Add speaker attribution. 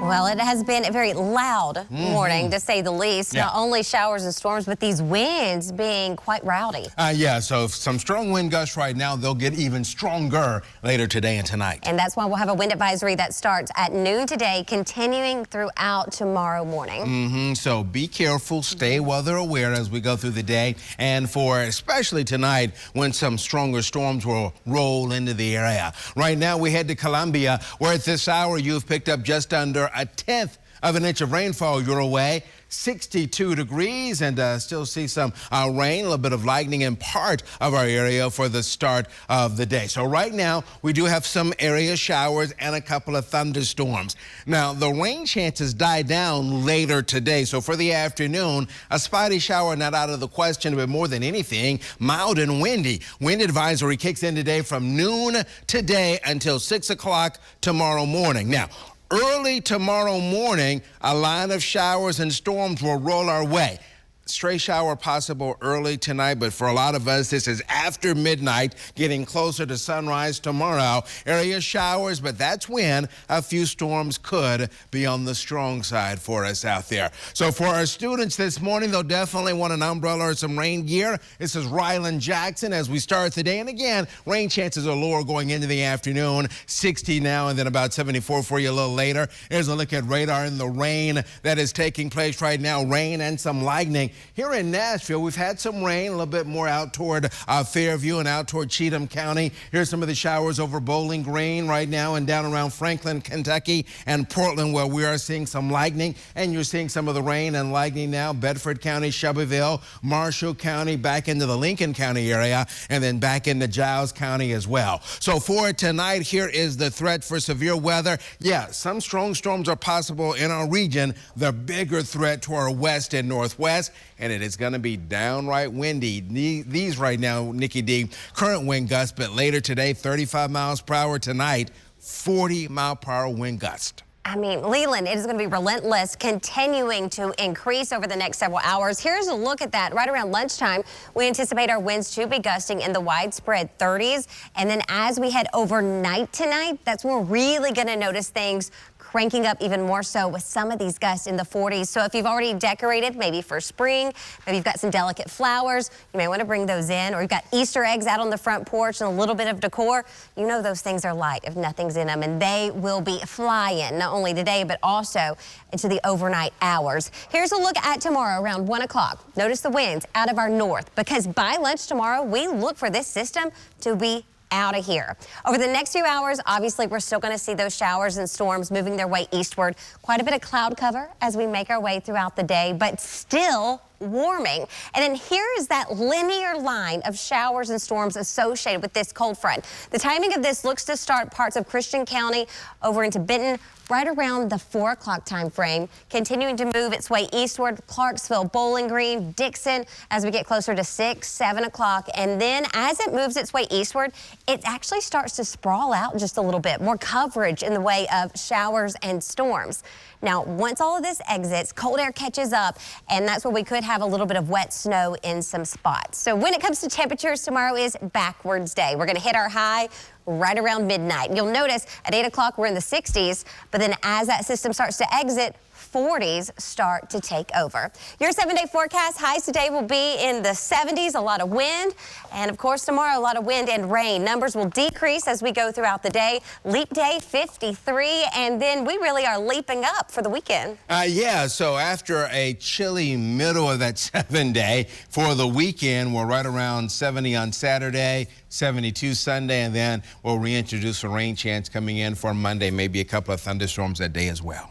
Speaker 1: Well, it has been a very loud morning, to say the least.
Speaker 2: Yeah.
Speaker 1: Not only showers and storms, but these winds being quite rowdy.
Speaker 2: Yeah, so some strong wind gusts right now. They'll get even stronger later today and tonight.
Speaker 1: And that's why we'll have a wind advisory that starts at noon today, continuing throughout tomorrow morning.
Speaker 2: So be careful, stay weather aware as we go through the day. And for especially tonight, when some stronger storms will roll into the area. Right now, we head to Columbia, where at this hour you've picked up just under a tenth of an inch of rainfall your way. 62 degrees, and still see some rain, a little bit of lightning in part of our area for the start of the day. So right now we do have some area showers and a couple of thunderstorms. Now the rain chances die down later today, so for the afternoon a spotty shower not out of the question, but more than anything mild and windy. Wind advisory kicks in today from noon today until 6 o'clock tomorrow morning. Now early tomorrow morning, a line of showers and storms will roll our way. Stray shower possible early tonight, but for a lot of us, this is after midnight, getting closer to sunrise tomorrow. Area showers, but that's when a few storms could be on the strong side for us out there. So for our students this morning, they'll definitely want an umbrella or some rain gear. This is Ryland Jackson as we start the day. And again, rain chances are lower going into the afternoon. 60 now and then about 74 for you a little later. Here's a look at radar and the rain that is taking place right now. Rain and some lightning. Here in Nashville, we've had some rain, a little bit more out toward Fairview and out toward Cheatham County. Here's some of the showers over Bowling Green right now and down around Franklin, Kentucky and Portland, where we are seeing some lightning. And you're seeing some of the rain and lightning now. Bedford County, Shelbyville, Marshall County, back into the Lincoln County area, and then back into Giles County as well. So for tonight, here is the threat for severe weather. Yeah, some strong storms are possible in our region. The bigger threat to our west and northwest, and it is going to be downright windy. These right now, Nikki D, current wind gusts, but later today, 35 miles per hour tonight, 40 mile per hour wind gust.
Speaker 1: I mean, Leland, it is going to be relentless, continuing to increase over the next several hours. Here's a look at that. Right around lunchtime, we anticipate our winds to be gusting in the widespread 30s. And then as we head overnight tonight, that's when we're really going to notice things cranking up even more so with some of these gusts in the 40s. So if you've already decorated, maybe for spring, maybe you've got some delicate flowers, you may want to bring those in, or you've got Easter eggs out on the front porch and a little bit of decor, you know those things are light if nothing's in them, and they will be flying, not only today, but also into the overnight hours. Here's a look at tomorrow around 1 o'clock. Notice the winds out of our north, because by lunch tomorrow, we look for this system to be out of here. Over the next few hours, obviously, we're still going to see those showers and storms moving their way eastward. Quite a bit of cloud cover as we make our way throughout the day, but still warming. And then here is that linear line of showers and storms associated with this cold front. The timing of this looks to start parts of Christian County over into Benton right around the 4 o'clock time frame, continuing to move its way eastward, Clarksville, Bowling Green, Dixon, as we get closer to 6, 7 o'clock. And then as it moves its way eastward, it actually starts to sprawl out just a little bit, more coverage in the way of showers and storms. Now, once all of this exits, cold air catches up, and that's where we could have a little bit of wet snow in some spots. So when it comes to temperatures, tomorrow is backwards day. We're going to hit our high right around midnight. You'll notice at 8 o'clock we're in the 60s, but then as that system starts to exit, 40s start to take over. Your 7-day forecast, highs today will be in the 70s, a lot of wind, and of course tomorrow a lot of wind and rain. Numbers will decrease as we go throughout the day. Leap day 53, and then we really are leaping up for the weekend.
Speaker 2: Yeah, so after a chilly middle of that 7-day, for the weekend we're right around 70 on Saturday, 72 Sunday, and then we'll reintroduce a rain chance coming in for Monday, maybe a couple of thunderstorms that day as well.